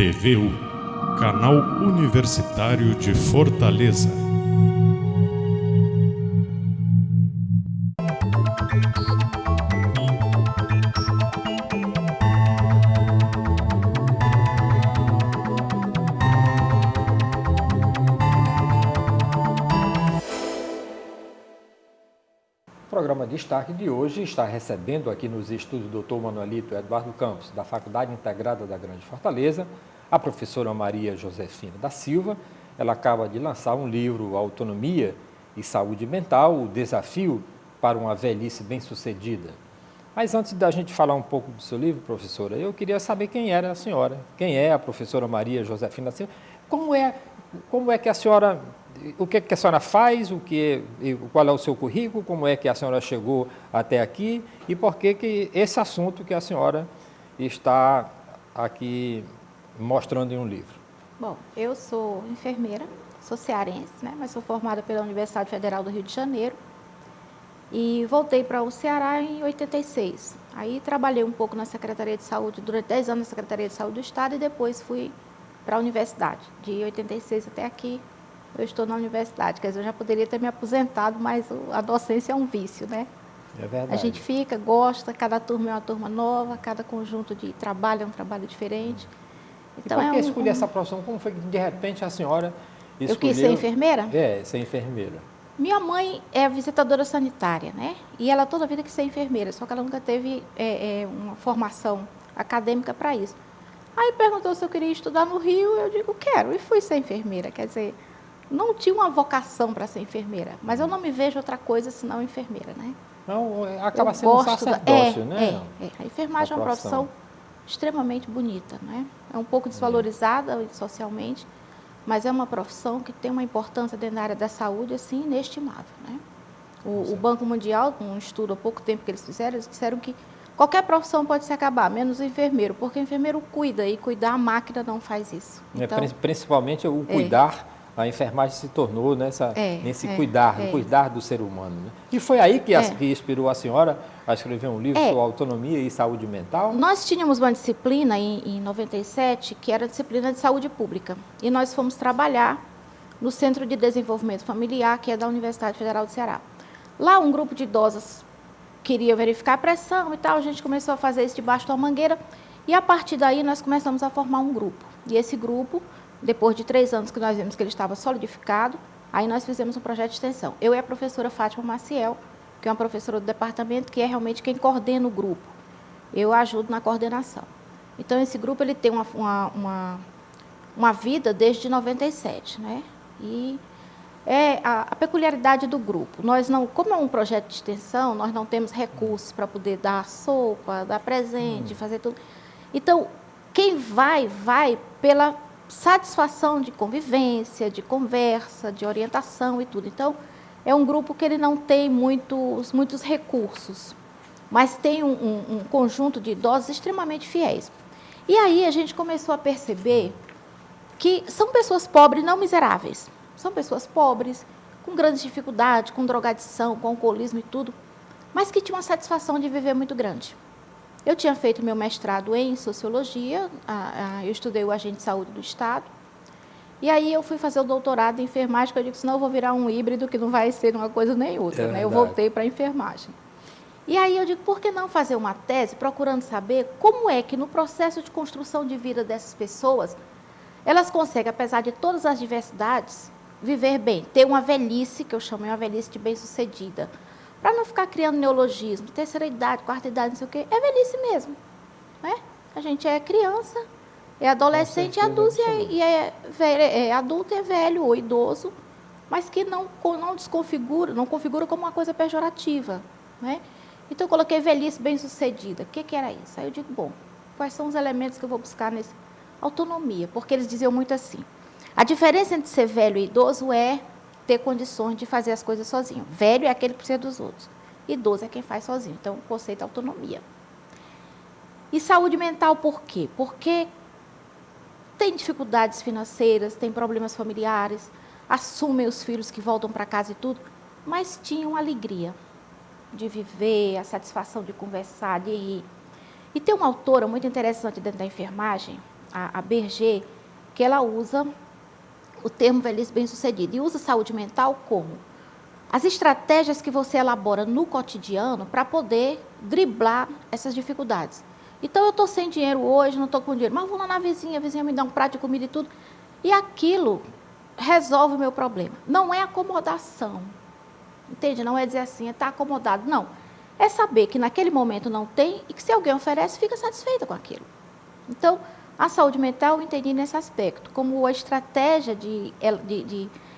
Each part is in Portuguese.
TVU, Canal Universitário de Fortaleza. O programa Destaque de hoje está recebendo aqui nos estúdios do Dr. Manuelito Eduardo Campos, da Faculdade Integrada da Grande Fortaleza, a professora Maria Josefina da Silva. Ela acaba de lançar um livro, Autonomia e Saúde Mental, o desafio para uma velhice bem-sucedida. Mas antes da gente falar um pouco do seu livro, professora, eu queria saber quem era a senhora, quem é a professora Maria Josefina da Silva, como é que a senhora... O que a senhora faz, qual é o seu currículo, como é que a senhora chegou até aqui e por que esse assunto que a senhora está aqui mostrando em um livro? Bom, eu sou enfermeira, sou cearense, né, mas sou formada pela Universidade Federal do Rio de Janeiro e voltei para o Ceará em 86. Aí trabalhei um pouco na Secretaria de Saúde, durante 10 anos na Secretaria de Saúde do Estado e depois fui para a universidade, de 86 até aqui. Eu estou na universidade, quer dizer, eu já poderia ter me aposentado, mas a docência é um vício, né? É verdade. A gente fica, gosta, cada turma é uma turma nova, cada conjunto de trabalho é um trabalho diferente. Então, e por que escolher essa profissão? Como foi que, de repente, a senhora escolheu... Eu quis ser enfermeira? Ser enfermeira. Minha mãe é visitadora sanitária, né? E ela toda a vida quis ser enfermeira, só que ela nunca teve uma formação acadêmica para isso. Aí perguntou se eu queria estudar no Rio, eu digo, quero, e fui ser enfermeira, quer dizer... Não tinha uma vocação para ser enfermeira, mas eu não me vejo outra coisa senão enfermeira, né? Não, acaba sendo um sacerdócio, né? A enfermagem é uma profissão extremamente bonita, né? É um pouco desvalorizada socialmente, mas é uma profissão que tem uma importância dentro da área da saúde, assim, inestimável, né? O Banco Mundial, um estudo há pouco tempo que eles fizeram, eles disseram que qualquer profissão pode se acabar, menos o enfermeiro, porque o enfermeiro cuida, e cuidar a máquina não faz isso. Então, principalmente o cuidar... A enfermagem se tornou nesse cuidar do ser humano. Né? E foi aí que inspirou a senhora a escrever um livro sobre autonomia e saúde mental? Nós tínhamos uma disciplina em 97, que era a disciplina de saúde pública. E nós fomos trabalhar no Centro de Desenvolvimento Familiar, que é da Universidade Federal do Ceará. Lá um grupo de idosos queria verificar a pressão e tal, a gente começou a fazer isso debaixo de uma mangueira. E a partir daí nós começamos a formar um grupo. E esse grupo... Depois de 3 anos que nós vimos que ele estava solidificado, aí nós fizemos um projeto de extensão. Eu e a professora Fátima Maciel, que é uma professora do departamento, que é realmente quem coordena o grupo. Eu ajudo na coordenação. Então, esse grupo ele tem uma vida desde 97, né? E a peculiaridade do grupo. Nós não, como é um projeto de extensão, nós não temos recursos para poder dar sopa, dar presente, fazer tudo. Então, quem vai pela satisfação de convivência, de conversa, de orientação e tudo. Então, é um grupo que ele não tem muitos recursos, mas tem um conjunto de idosos extremamente fiéis. E aí a gente começou a perceber que são pessoas pobres, não miseráveis. São pessoas pobres, com grandes dificuldades, com drogadição, com alcoolismo e tudo, mas que tinham uma satisfação de viver muito grande. Eu tinha feito meu mestrado em Sociologia, eu estudei o Agente de Saúde do Estado, e aí eu fui fazer o doutorado em enfermagem, que eu digo, senão eu vou virar um híbrido que não vai ser uma coisa nem outra, né? Eu voltei para a enfermagem. E aí eu digo, por que não fazer uma tese procurando saber como é que no processo de construção de vida dessas pessoas, elas conseguem, apesar de todas as diversidades, viver bem, ter uma velhice, que eu chamo de uma velhice de bem-sucedida, para não ficar criando neologismo, terceira idade, quarta idade, não sei o quê, é velhice mesmo. Né? A gente é criança, é adolescente, é adulto, adulto é velho ou idoso, mas que não configura como uma coisa pejorativa. Né? Então, eu coloquei velhice bem-sucedida. O que era isso? Aí eu digo, bom, quais são os elementos que eu vou buscar nesse? Autonomia, porque eles diziam muito assim, a diferença entre ser velho e idoso é ter condições de fazer as coisas sozinho. Velho é aquele que precisa dos outros. Idoso é quem faz sozinho. Então, o conceito é autonomia. E saúde mental por quê? Porque tem dificuldades financeiras, tem problemas familiares, assumem os filhos que voltam para casa e tudo, mas tinham alegria de viver, a satisfação de conversar, de ir. E tem uma autora muito interessante dentro da enfermagem, a Berger, que ela usa o termo velhice bem-sucedida. E usa saúde mental como? As estratégias que você elabora no cotidiano para poder driblar essas dificuldades. Então, eu estou sem dinheiro hoje, não estou com dinheiro, mas vou lá na vizinha, a vizinha me dá um prato de comida e tudo. E aquilo resolve o meu problema. Não é acomodação. Entende? Não é dizer assim, está acomodado. Não. É saber que naquele momento não tem e que se alguém oferece, fica satisfeita com aquilo. Então, a saúde mental eu entendi nesse aspecto, como a estratégia de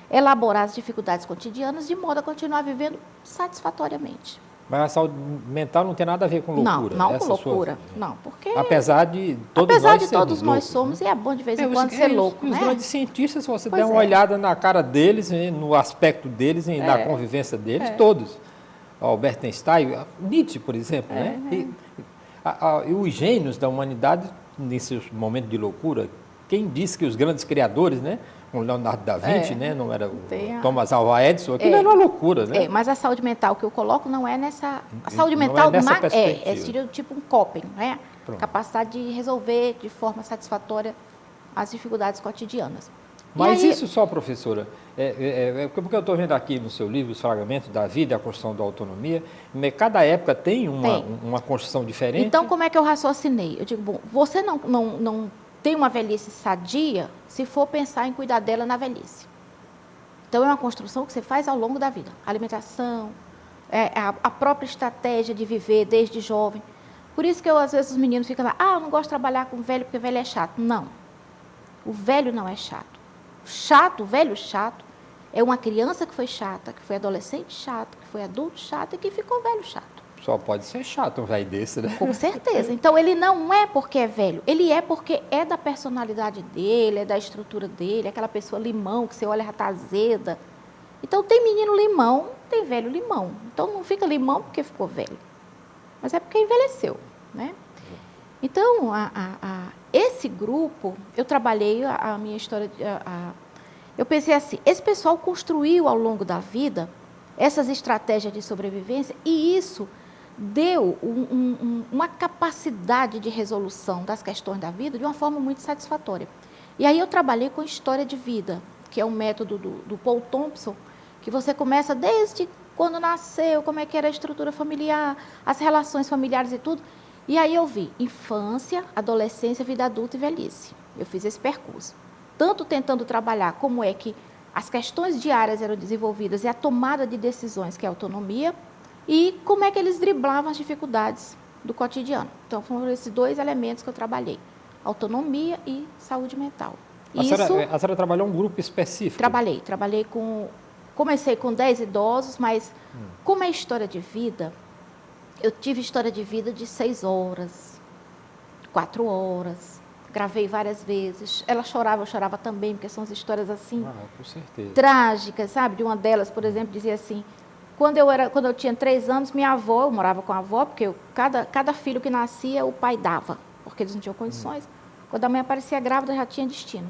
elaborar as dificuldades cotidianas de modo a continuar vivendo satisfatoriamente. Mas a saúde mental não tem nada a ver com loucura. Não com loucura. Não, porque... Apesar de todos nós somos, e é bom de vez em quando ser louco, os né? grandes cientistas, se você der uma olhada na cara deles, no aspecto deles, na convivência deles, todos. Albert Einstein, Nietzsche, por exemplo, né? E os gênios da humanidade, nesses momentos de loucura, quem disse que os grandes criadores, né? O Leonardo da Vinci, né? Não era o Thomas Alva Edison, aquilo era uma loucura, né? Mas a saúde mental que eu coloco não é nessa... A saúde mental seria tipo um coping, né? Pronto. Capacidade de resolver de forma satisfatória as dificuldades cotidianas. Mas aí, isso só, professora, porque eu estou vendo aqui no seu livro, Os Fragmentos da Vida e a Construção da Autonomia, cada época tem uma construção diferente. Então, como é que eu raciocinei? Eu digo, bom, você não tem uma velhice sadia se for pensar em cuidar dela na velhice. Então, é uma construção que você faz ao longo da vida. Alimentação, a própria estratégia de viver desde jovem. Por isso que às vezes os meninos ficam lá, eu não gosto de trabalhar com velho porque velho é chato. Não, o velho não é chato. O velho chato, é uma criança que foi chata, que foi adolescente chato, que foi adulto chato e que ficou velho chato. Só pode ser chato um velho desse, né? Com certeza. Então, ele não é porque é velho, ele é porque é da personalidade dele, é da estrutura dele, é aquela pessoa limão, que você olha já está azeda. Então, tem menino limão, tem velho limão. Então, não fica limão porque ficou velho, mas é porque envelheceu, né? Então, esse grupo, eu trabalhei a minha história, eu pensei assim, esse pessoal construiu ao longo da vida essas estratégias de sobrevivência e isso deu uma capacidade de resolução das questões da vida de uma forma muito satisfatória. E aí eu trabalhei com história de vida, que é um método do Paul Thompson, que você começa desde quando nasceu, como é que era a estrutura familiar, as relações familiares e tudo. E aí eu vi infância, adolescência, vida adulta e velhice. Eu fiz esse percurso. Tanto tentando trabalhar como é que as questões diárias eram desenvolvidas e a tomada de decisões, que é a autonomia, e como é que eles driblavam as dificuldades do cotidiano. Então, foram esses dois elementos que eu trabalhei, autonomia e saúde mental. A senhora trabalhou um grupo específico? Comecei com 10 idosos, mas como é história de vida, eu tive história de vida de 6 horas, 4 horas, gravei várias vezes. Ela chorava, eu chorava também, porque são as histórias assim, com certeza, trágicas, sabe? De uma delas, por exemplo, dizia assim, quando eu tinha 3 anos, minha avó, eu morava com a avó, porque cada filho que nascia, o pai dava, porque eles não tinham condições. Quando a mãe aparecia grávida, já tinha destino.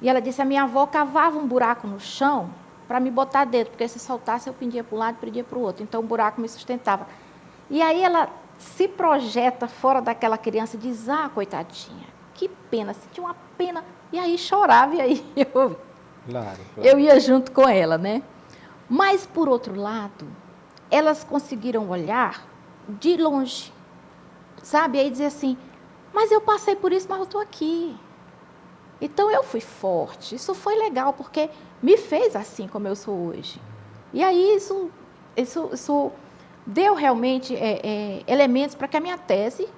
E ela disse, a minha avó cavava um buraco no chão para me botar dentro, porque se soltasse, eu pendia para um lado e pendia para o outro. Então, o buraco me sustentava. E aí ela se projeta fora daquela criança e diz, coitadinha, que pena, sentia uma pena. E aí chorava, e aí eu ia junto com ela, né? Mas, por outro lado, elas conseguiram olhar de longe, sabe? Aí dizer assim, mas eu passei por isso, mas eu estou aqui. Então, eu fui forte. Isso foi legal, porque me fez assim como eu sou hoje. E aí, isso deu realmente elementos para que a minha tese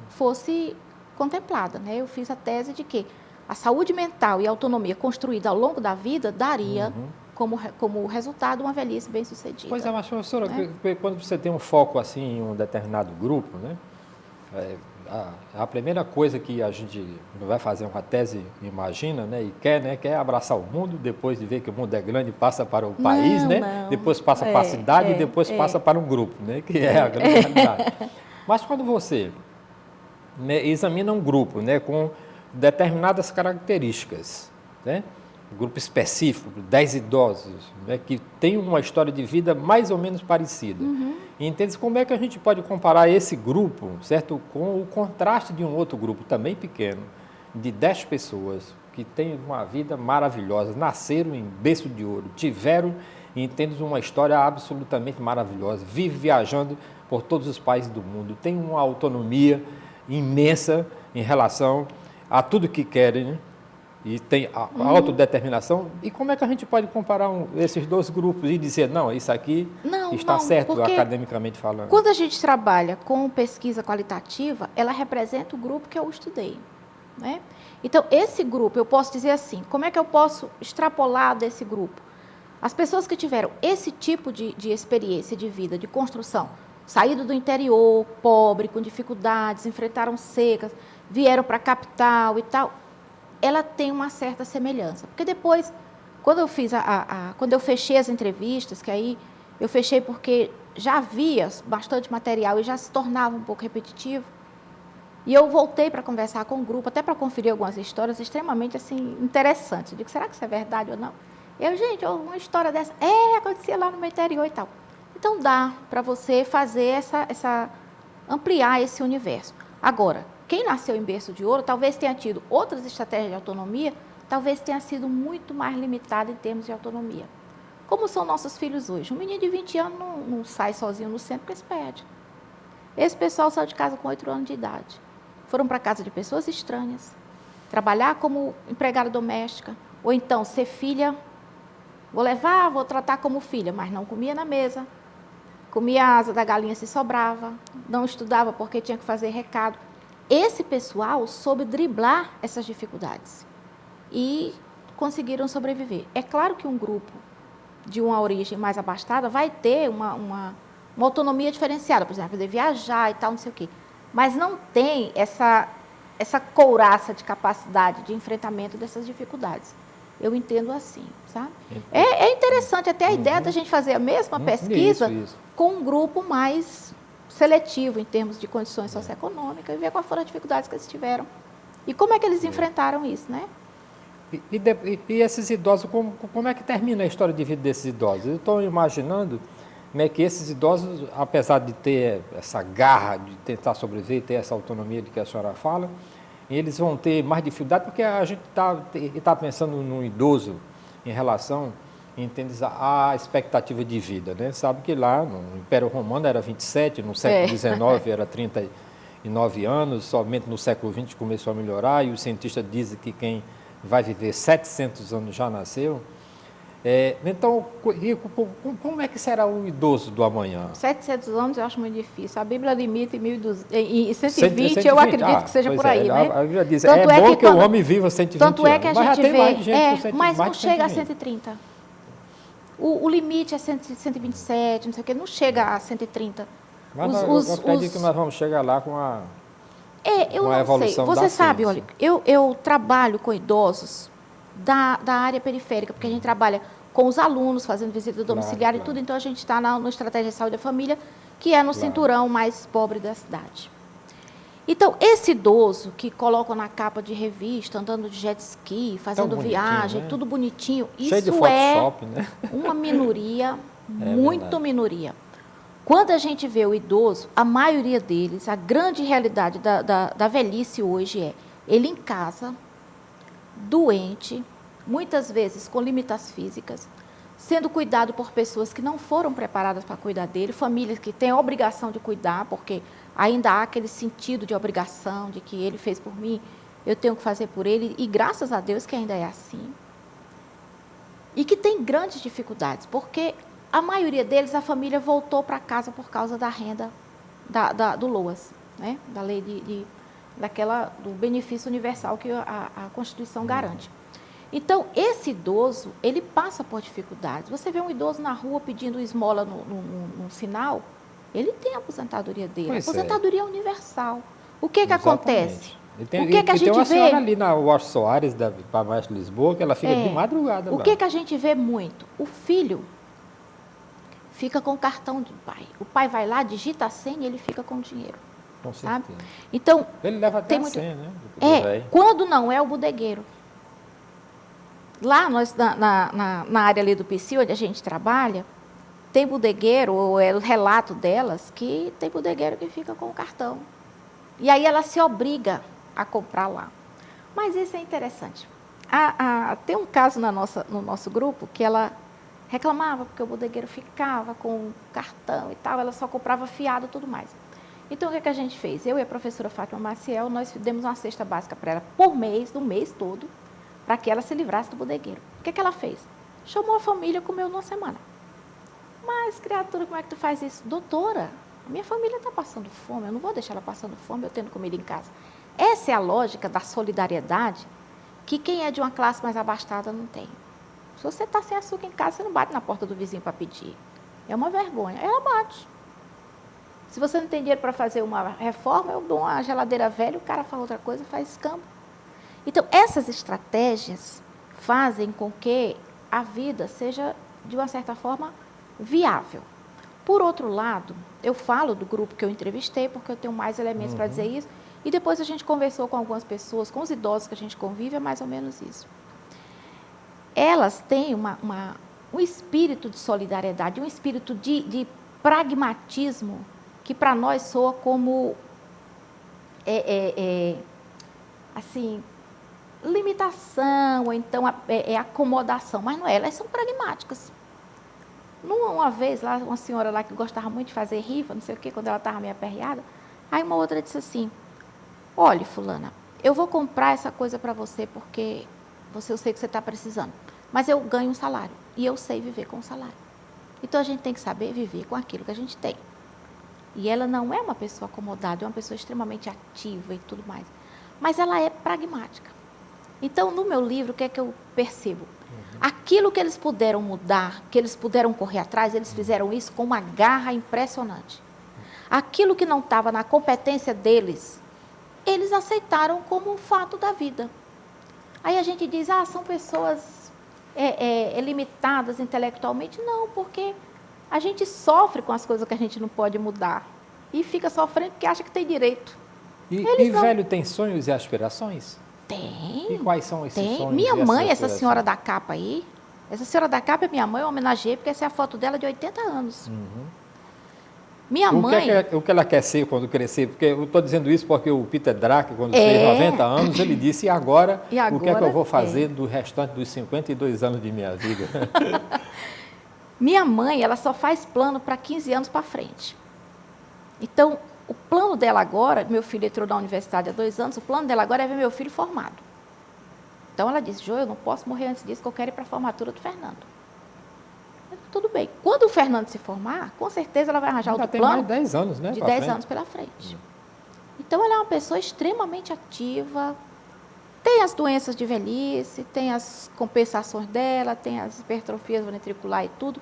fosse contemplada, né? Eu fiz a tese de que a saúde mental e a autonomia construída ao longo da vida daria como resultado uma velhice bem-sucedida. Pois é, mas professora, quando você tem um foco assim em um determinado grupo, né? A primeira coisa que a gente vai fazer uma tese, imagina, né, e quer, né, quer abraçar o mundo, depois de ver que o mundo é grande, passa para o país, né, depois passa para a cidade e depois passa para um grupo, né, que é a grande realidade. Mas quando você examina um grupo, né, com determinadas características, né, um grupo específico, 10 idosos, né, que tem uma história de vida mais ou menos parecida. E entende como é que a gente pode comparar esse grupo, certo, com o contraste de um outro grupo também pequeno, de 10 pessoas que têm uma vida maravilhosa, nasceram em berço de ouro, tiveram e têm uma história absolutamente maravilhosa, vivem viajando por todos os países do mundo, têm uma autonomia imensa em relação a tudo que querem, né? E tem a autodeterminação. E como é que a gente pode comparar esses dois grupos e dizer, não, isso aqui está certo academicamente falando? Quando a gente trabalha com pesquisa qualitativa, ela representa o grupo que eu estudei, né? Então, esse grupo, eu posso dizer assim, como é que eu posso extrapolar desse grupo? As pessoas que tiveram esse tipo de experiência de vida, de construção, saído do interior, pobre, com dificuldades, enfrentaram secas, vieram para a capital e tal, ela tem uma certa semelhança. Porque depois, quando eu quando eu fechei as entrevistas, que aí eu fechei porque já havia bastante material e já se tornava um pouco repetitivo, e eu voltei para conversar com o grupo, até para conferir algumas histórias extremamente assim, interessantes. Eu digo, será que isso é verdade ou não? Gente, uma história dessa, acontecia lá no meu interior e tal. Então, dá para você fazer ampliar esse universo. Agora, quem nasceu em berço de ouro, talvez tenha tido outras estratégias de autonomia, talvez tenha sido muito mais limitado em termos de autonomia. Como são nossos filhos hoje? Um menino de 20 anos não sai sozinho no centro porque se perde. Esse pessoal saiu de casa com 8 anos de idade. Foram para a casa de pessoas estranhas, trabalhar como empregada doméstica, ou então ser filha, vou tratar como filha, mas não comia na mesa, comia a asa da galinha se sobrava, não estudava porque tinha que fazer recado. Esse pessoal soube driblar essas dificuldades e conseguiram sobreviver. É claro que um grupo de uma origem mais abastada vai ter uma autonomia diferenciada, por exemplo, poder viajar e tal, não sei o quê. Mas não tem essa couraça de capacidade de enfrentamento dessas dificuldades. Eu entendo assim, sabe? É interessante até a ideia da gente fazer a mesma pesquisa com um grupo mais seletivo em termos de condições socioeconômicas e ver quais foram as dificuldades que eles tiveram e como é que eles enfrentaram isso, né? E esses idosos, como é que termina a história de vida desses idosos? Eu estou imaginando como é que esses idosos, apesar de ter essa garra de tentar sobreviver, ter essa autonomia de que a senhora fala, eles vão ter mais dificuldade, porque a gente está pensando no idoso em relação, entende, à expectativa de vida, né? Sabe que lá no Império Romano era 27, no século XIX era 39 anos, somente no século XX começou a melhorar, e os cientistas dizem que quem vai viver 700 anos já nasceu. Então, como é que será o idoso do amanhã? 700 anos eu acho muito difícil. A Bíblia limita em 120, eu acredito que seja por aí, né? A Bíblia diz, bom que o homem viva 120 anos. Tanto é que a gente vê, mais gente com mas não mais de chega a 120. 130. O limite é 127, não sei o quê, não chega a 130. Mas eu acredito que nós vamos chegar lá com a eu com a não evolução sei. da Você sabe, ciência. olha, eu trabalho com idosos da área periférica, porque a gente trabalha com os alunos, fazendo visita domiciliar e tudo, então a gente está no Estratégia de Saúde da Família, que é no cinturão mais pobre da cidade. Então, esse idoso que colocam na capa de revista, andando de jet ski, fazendo viagem, né? tudo bonitinho, Cheio de isso Photoshop, né? uma minoria, muito verdade. minoria. Quando a gente vê o idoso, a maioria deles, a grande realidade da velhice hoje é ele em casa, doente, muitas vezes com limites físicas, sendo cuidado por pessoas que não foram preparadas para cuidar dele, famílias que têm a obrigação de cuidar, porque ainda há aquele sentido de obrigação, de que ele fez por mim, eu tenho que fazer por ele, e graças a Deus que ainda é assim. E que tem grandes dificuldades, porque a maioria deles, a família voltou para casa por causa da renda do LOAS, né? Da lei do benefício universal que a Constituição garante. Então, esse idoso, ele passa por dificuldades. Você vê um idoso na rua pedindo esmola no sinal, ele tem a aposentadoria dele. Pois a aposentadoria é universal. O que Exatamente. acontece? O que a gente tem uma vê? senhora ali na Washington Soares, da Baixo de Lisboa, que ela fica de madrugada O lá. que a gente vê muito? O filho fica com o cartão do pai. O pai vai lá, digita a senha e ele fica com o dinheiro. Com Sabe? certeza. Então, Ele leva até tem a muito... senha, né? do velho. quando não é o bodegueiro. Lá nós, na área ali do PC, onde a gente trabalha, tem bodegueiro, ou é o relato delas, que tem bodegueiro que fica com o cartão. E aí ela se obriga a comprar lá. Mas isso é interessante. Tem um caso no nosso grupo que ela reclamava porque o bodegueiro ficava com cartão e tal, ela só comprava fiado e tudo mais. Então, o que a gente fez? Eu e a professora Fátima Maciel, nós demos uma cesta básica para ela por mês, no mês todo, para que ela se livrasse do bodegueiro. O que ela fez? Chamou a família, comeu numa semana. Mas, criatura, como é que tu faz isso? Doutora, a minha família está passando fome, eu não vou deixar ela passando fome, eu tendo comida em casa. Essa é a lógica da solidariedade que quem é de uma classe mais abastada não tem. Se você está sem açúcar em casa, você não bate na porta do vizinho para pedir. É uma vergonha. Ela bate. Se você não tem dinheiro para fazer uma reforma, eu dou uma geladeira velha, o cara fala outra coisa, faz escambo. Então, essas estratégias fazem com que a vida seja, de uma certa forma, viável. Por outro lado, eu falo do grupo que eu entrevistei, porque eu tenho mais elementos para dizer isso, e depois a gente conversou com algumas pessoas, com os idosos que a gente convive, é mais ou menos isso. Elas têm um espírito de solidariedade, um espírito de pragmatismo, que para nós soa como, assim, limitação, ou então acomodação, mas não é, elas são pragmáticas. Uma vez, lá, uma senhora lá que gostava muito de fazer rifa, não sei o quê, quando ela estava meio aperreada, aí uma outra disse assim, olha, fulana, eu vou comprar essa coisa para você, porque eu sei que você está precisando, mas eu ganho um salário, e eu sei viver com o salário. Então, a gente tem que saber viver com aquilo que a gente tem. E ela não é uma pessoa acomodada, é uma pessoa extremamente ativa e tudo mais. Mas ela é pragmática. Então, no meu livro, o que é que eu percebo? Aquilo que eles puderam mudar, que eles puderam correr atrás, eles fizeram isso com uma garra impressionante. Aquilo que não estava na competência deles, eles aceitaram como um fato da vida. Aí a gente diz, são pessoas limitadas intelectualmente. Não, porque a gente sofre com as coisas que a gente não pode mudar. E fica sofrendo porque acha que tem direito. E velho tem sonhos e aspirações? Tem. E quais são esses sonhos? Minha mãe, essa senhora da capa aí, essa senhora da capa é minha mãe, eu homenageei, porque essa é a foto dela de 80 anos. Minha mãe... O que ela quer ser quando crescer? Porque eu estou dizendo isso porque o Peter Drucker, quando fez 90 anos, ele disse, e agora, o que é que eu vou fazer do restante dos 52 anos de minha vida? Minha mãe, ela só faz plano para 15 anos para frente. Então, o plano dela agora, meu filho entrou na universidade há 2 anos, o plano dela agora é ver meu filho formado. Então, ela disse, Jo, eu não posso morrer antes disso, que eu quero ir para a formatura do Fernando. Tudo bem. Quando o Fernando se formar, com certeza ela vai arranjar outro plano. Mais de 10 anos, né? De 10 anos pela frente. Então, ela é uma pessoa extremamente ativa, tem as doenças de velhice, tem as compensações dela, tem as hipertrofias ventricular e tudo,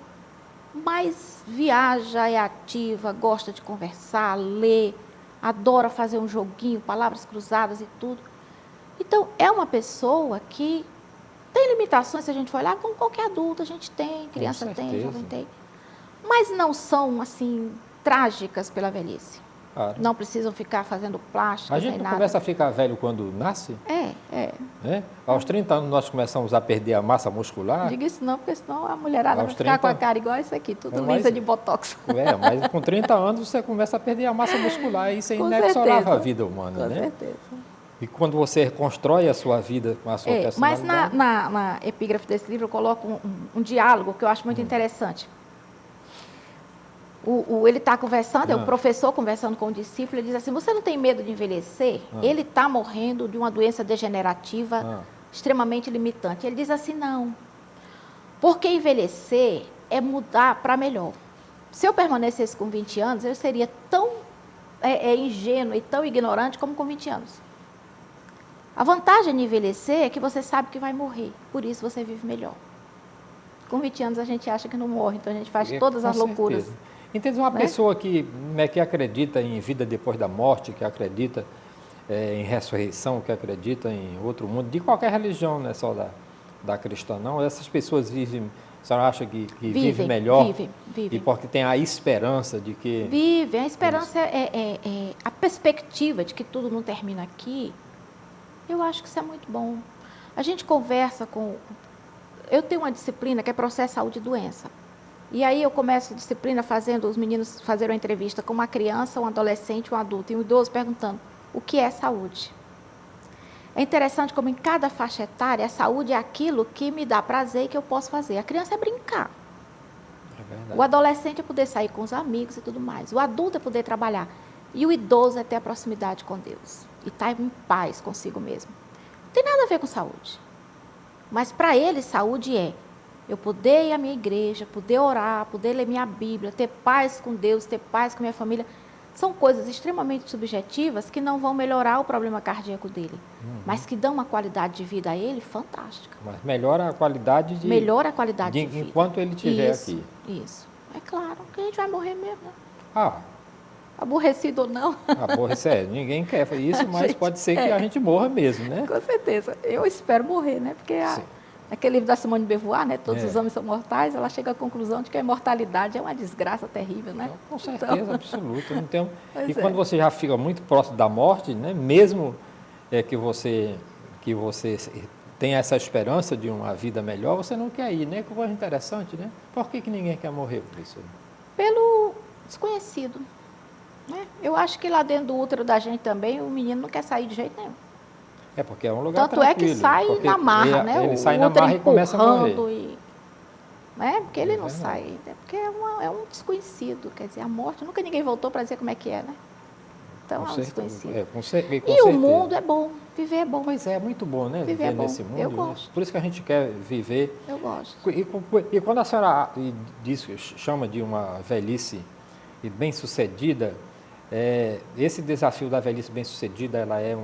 mas viaja, é ativa, gosta de conversar, ler, adora fazer um joguinho, palavras cruzadas e tudo. Então, é uma pessoa que tem limitações, se a gente for olhar, como qualquer adulto, a gente tem, criança tem, jovem tem, mas não são, assim, trágicas pela velhice. Claro. Não precisam ficar fazendo plástico. A gente não começa a ficar velho quando nasce? Aos 30 anos nós começamos a perder a massa muscular? Diga isso não, porque senão a mulherada vai ficar com a cara igual isso aqui, tudo lisa de botox. Mas com 30 anos você começa a perder a massa muscular e isso é inexorável a vida humana, né? Com certeza. E quando você constrói a sua vida com a sua personalidade... Mas na epígrafe desse livro eu coloco um diálogo que eu acho muito interessante. Ele está conversando, é o professor conversando com o discípulo, ele diz assim, você não tem medo de envelhecer? Ele está morrendo de uma doença degenerativa extremamente limitante. Ele diz assim, não, porque envelhecer é mudar para melhor. Se eu permanecesse com 20 anos, eu seria tão ingênuo e tão ignorante como com 20 anos. A vantagem de envelhecer é que você sabe que vai morrer, por isso você vive melhor. Com 20 anos a gente acha que não morre, então a gente faz todas as loucuras. Entende? Uma pessoa que acredita em vida depois da morte, que acredita em ressurreição, que acredita em outro mundo, de qualquer religião, não é só da cristã, não. Essas pessoas vivem, a senhora acha que vivem melhor? Vivem. E porque tem a esperança de que... Vivem, a esperança é a perspectiva de que tudo não termina aqui. Eu acho que isso é muito bom. A gente conversa com... Eu tenho uma disciplina que é processo, saúde e doença. E aí eu começo a disciplina fazendo os meninos fazerem uma entrevista com uma criança, um adolescente, um adulto e um idoso, perguntando o que é saúde. É interessante como em cada faixa etária, a saúde é aquilo que me dá prazer e que eu posso fazer. A criança é brincar. É verdade. O adolescente é poder sair com os amigos e tudo mais. O adulto é poder trabalhar. E o idoso é ter a proximidade com Deus. E estar em paz consigo mesmo. Não tem nada a ver com saúde. Mas para ele, saúde é eu poder ir à minha igreja, poder orar, poder ler minha Bíblia, ter paz com Deus, ter paz com minha família. São coisas extremamente subjetivas que não vão melhorar o problema cardíaco dele, mas que dão uma qualidade de vida a ele fantástica. Mas melhora a qualidade de... Melhora a qualidade de vida. Enquanto ele estiver aqui. Isso. É claro que a gente vai morrer mesmo. Né? Ah, aborrecido ou não. aborrecer, ninguém quer isso, mas pode ser que a gente morra mesmo, né? Com certeza. Eu espero morrer, né? Porque aquele livro da Simone de Beauvoir, né? Todos os homens são mortais, ela chega à conclusão de que a imortalidade é uma desgraça terrível, né? Então, com certeza, absoluta. Então, quando é. você já fica muito próximo da morte, né? Mesmo que você tenha essa esperança de uma vida melhor, você não quer ir, né? Que coisa interessante, né? Por que ninguém quer morrer, professor? Pelo desconhecido. Né? Eu acho que lá dentro do útero da gente também, o menino não quer sair de jeito nenhum. É porque é um lugar Tanto tranquilo. É que sai na marra, né? Ele sai na marra e começa a morrer. Né? Porque ele não sai, né? Porque é um desconhecido. Quer dizer, a morte, nunca ninguém voltou para dizer como é que é, né? Então é um desconhecido. Com e certeza. O mundo é bom, viver é bom. Pois é muito bom, né? Viver nesse mundo. Eu gosto. Né? Por isso que a gente quer viver. Eu gosto. E quando a senhora chama de uma velhice bem-sucedida, esse desafio da velhice bem-sucedida, ela é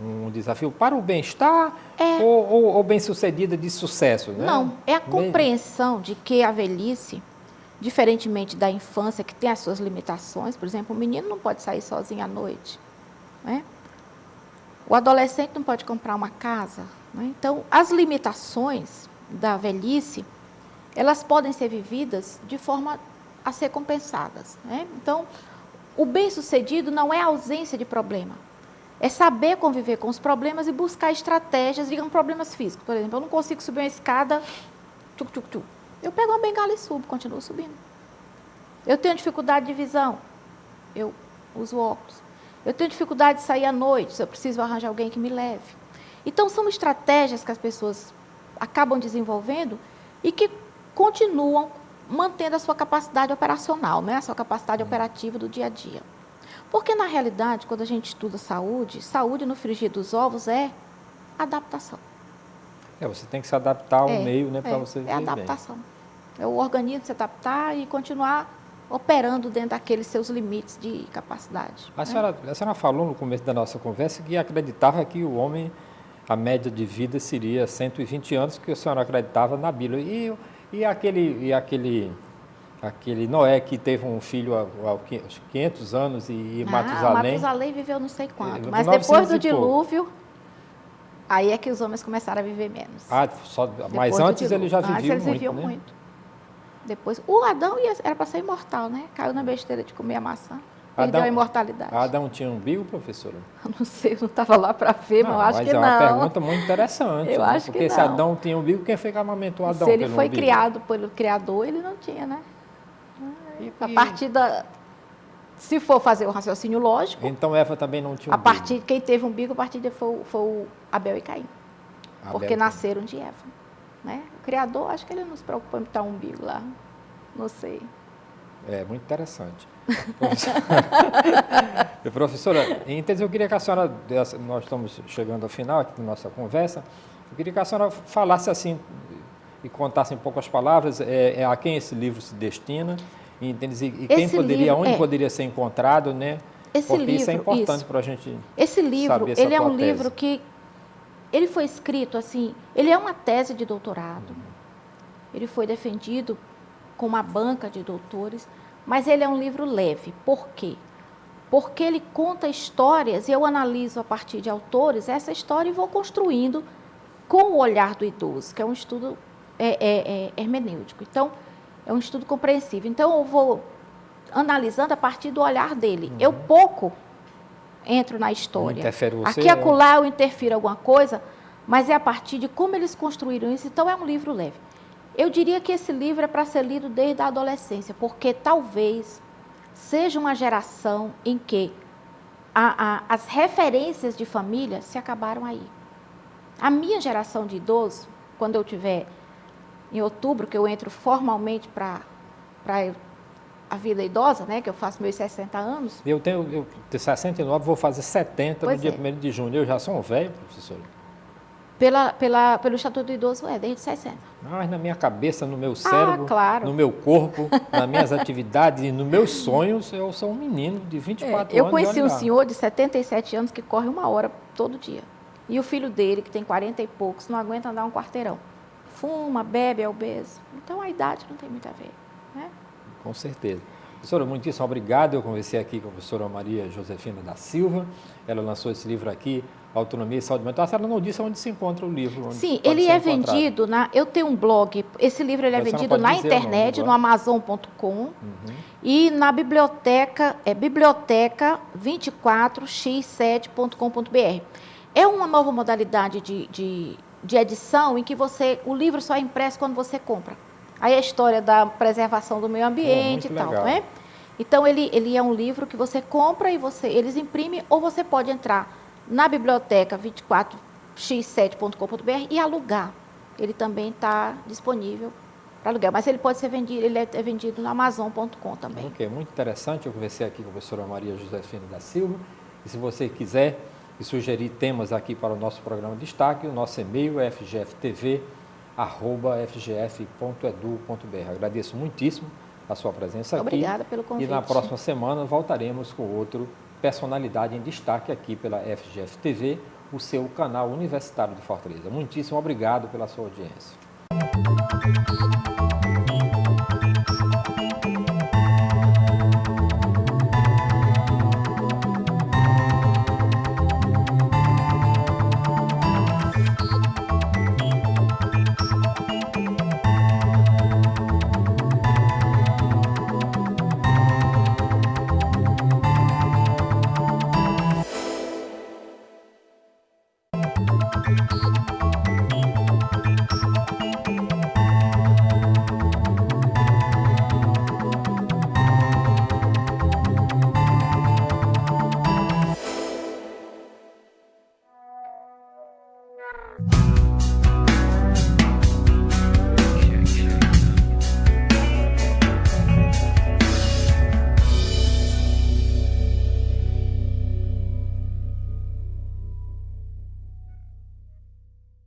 um desafio para o bem-estar ou bem-sucedida de sucesso? Né? Não, é a compreensão de que a velhice, diferentemente da infância, que tem as suas limitações, por exemplo, o menino não pode sair sozinho à noite, né? O adolescente não pode comprar uma casa, né? Então, as limitações da velhice, elas podem ser vividas de forma a ser compensadas, né? Então, o bem-sucedido não é a ausência de problema, é saber conviver com os problemas e buscar estratégias, digamos, problemas físicos. Por exemplo, eu não consigo subir uma escada, eu pego uma bengala e subo, continuo subindo. Eu tenho dificuldade de visão, eu uso óculos. Eu tenho dificuldade de sair à noite, se eu preciso arranjar alguém que me leve. Então, são estratégias que as pessoas acabam desenvolvendo e que continuam mantendo a sua capacidade operacional, né? A sua capacidade operativa do dia a dia. Porque, na realidade, quando a gente estuda saúde no frigir dos ovos é adaptação. Você tem que se adaptar ao meio, né, para você viver. É adaptação. É o organismo se adaptar e continuar operando dentro daqueles seus limites de capacidade. A senhora falou no começo da nossa conversa que acreditava que o homem, a média de vida seria 120 anos, que a senhora acreditava na Bíblia. E aquele Noé que teve um filho há 500 anos e Matusalém... Matusalém viveu não sei quanto, mas depois do dilúvio, aí é que os homens começaram a viver menos. Mas antes ele já vivia muito, eles viviam muito. Depois, o Adão era para ser imortal, né? Caiu na besteira de comer a maçã. Perdeu a imortalidade. Adão tinha umbigo, professora? Eu não sei, eu não estava lá para ver, mas eu acho que não. Mas é uma pergunta muito interessante. Eu acho que não. Porque se Adão tinha umbigo, quem foi que amamentou Adão? Se ele foi criado pelo Criador, ele não tinha, né? A partir da... Se for fazer o raciocínio lógico... Então Eva também não tinha umbigo. Quem teve umbigo, a partir de foi o Abel e Caim. Porque nasceram de Eva. Né? O Criador, acho que ele não se preocupou em botar um umbigo lá. Não sei. É muito interessante. Professora, então eu queria que a senhora, nós estamos chegando ao final aqui da nossa conversa, eu queria que a senhora falasse assim e contasse em poucas palavras a quem esse livro se destina e quem poderia, onde poderia ser encontrado, né? Porque isso é importante para a gente. Esse livro, ele é um livro que ele foi escrito assim, ele é uma tese de doutorado. Ele foi defendido com uma banca de doutores, mas ele é um livro leve. Por quê? Porque ele conta histórias e eu analiso a partir de autores essa história e vou construindo com o olhar do idoso, que é um estudo hermenêutico. Então, é um estudo compreensível. Então, eu vou analisando a partir do olhar dele. Eu pouco entro na história. Aqui e acolá eu interfiro alguma coisa, mas é a partir de como eles construíram isso. Então, é um livro leve. Eu diria que esse livro é para ser lido desde a adolescência, porque talvez seja uma geração em que as referências de família se acabaram aí. A minha geração de idosos, quando eu tiver em outubro, que eu entro formalmente para a vida idosa, né, que eu faço meus 60 anos. Eu tenho 69, vou fazer 70 no dia 1º de junho. Eu já sou um velho, professor? Pelo Estatuto do Idoso, desde 60. Mas na minha cabeça, no meu cérebro, claro. no meu corpo, nas minhas atividades e nos meus sonhos, eu sou um menino de 24 anos. Eu conheci um senhor de 77 anos que corre 1 hora todo dia. E o filho dele, que tem 40 e poucos, não aguenta andar um quarteirão. Fuma, bebe, é obeso. Então a idade não tem muito a ver, né? Com certeza. Professora, muitíssimo obrigado. Eu conversei aqui com a professora Maria Josefina da Silva. Ela lançou esse livro aqui, Autonomia e Saúde Mental. A senhora não disse onde se encontra o livro. Sim, ele é vendido eu tenho um blog. Esse livro ele é vendido na internet, no Amazon.com e na biblioteca, biblioteca24x7.com.br. É uma nova modalidade de edição em que o livro só é impresso quando você compra. Aí a história da preservação do meio ambiente e tal, legal. Né? Então, ele é um livro que você compra e eles imprimem, ou você pode entrar na biblioteca 24x7.com.br e alugar. Ele também está disponível para alugar, mas ele pode ser vendido, ele é vendido no Amazon.com também. Ok, muito interessante. Eu conversei aqui com a professora Maria Josefina da Silva. E se você quiser sugerir temas aqui para o nosso programa de destaque, o nosso e-mail é fgftv@fgf.edu.br. Agradeço muitíssimo a sua presença aqui. Obrigada pelo convite. E na próxima semana voltaremos com outro personalidade em destaque aqui pela FGF TV, o seu canal universitário de Fortaleza. Muitíssimo obrigado pela sua audiência.